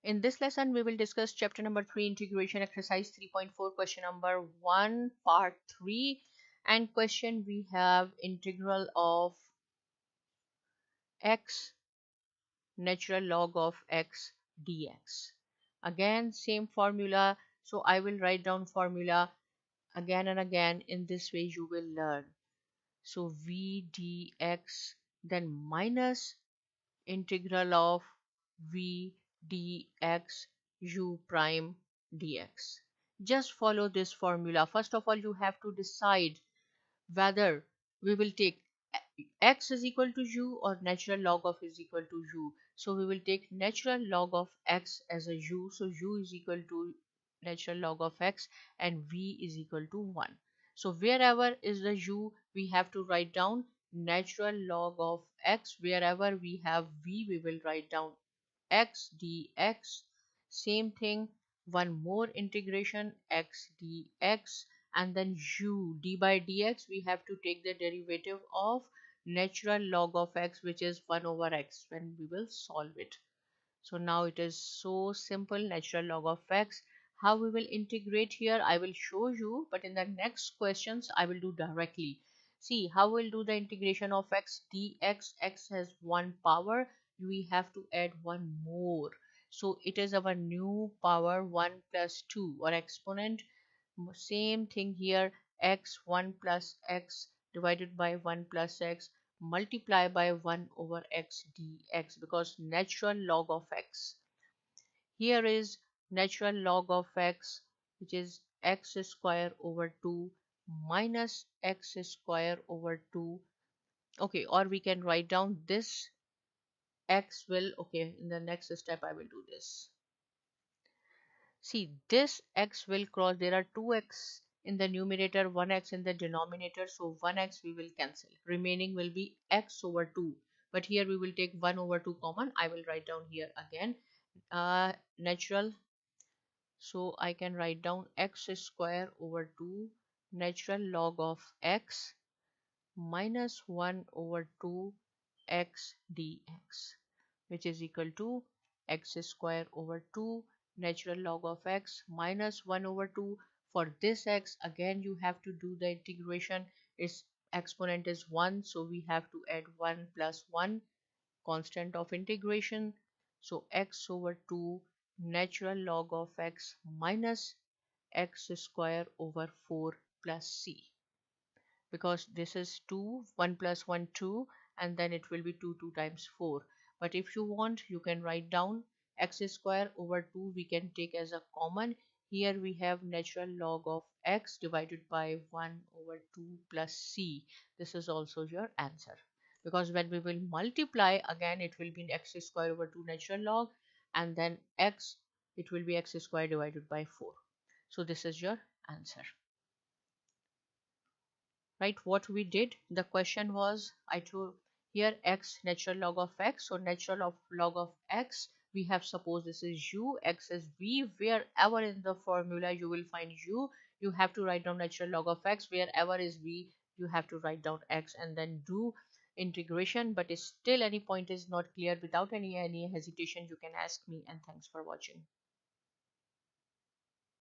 In this lesson, we will discuss chapter number 3, integration exercise 3.4, question number 1, part 3. And question we have integral of x natural log of x dx. Again, same formula. So I will write down formula again and again. In this way, you will learn. So v dx, then minus integral of v dx u prime dx. Just follow this formula. First of all, you have to decide whether we will take x is equal to u or natural log of is equal to u. So we will take natural log of x as a u. So u is equal to natural log of x and v is equal to 1. So wherever is the u, we have to write down natural log of x. Wherever we have v, we will write down x dx. Same thing, one more integration x dx, and then u d by dx, we have to take the derivative of natural log of x, which is 1 over x, when we will solve it. So now it is so simple, natural log of x. How we will integrate here, I will show you, but in the next questions I will do directly. See how we'll do the integration of x dx. X has one power, we have to add one more. So it is our new power 1 plus 2 or exponent. Same thing here, x 1 plus x divided by 1 plus x multiply by 1 over x dx, because natural log of x. Here is natural log of x, which is x square over 2 minus x square over 2. Okay, or we can write down this x will, okay, in the next step I will do this. See, this x will cross, there are two x in the numerator, one x in the denominator, so one x we will cancel. Remaining will be x over 2. But here we will take 1 over 2 common. I will write down here again natural. So I can write down x square over 2 natural log of x minus 1 over 2 x dx, which is equal to x square over 2 natural log of x minus 1 over 2. For this x, again you have to do the integration. Its exponent is 1, so we have to add 1 plus 1, constant of integration. So x over 2 natural log of x minus x square over 4 plus c, because this is 2, 1 plus 1 2, and then it will be 2 times 4. But if you want, you can write down x square over 2, we can take as a common. Here we have natural log of x divided by 1 over 2 plus c. This is also your answer, because when we will multiply again, it will be x square over 2 natural log, and then x, it will be x square divided by 4. So this is your answer. Right, what we did, the question was, I told here x natural log of x. So natural log of x, we have supposed this is u, x is v. Wherever in the formula you will find u, you have to write down natural log of x. Wherever is v, you have to write down x and then do integration. But still any point is not clear, without any hesitation you can ask me. And thanks for watching.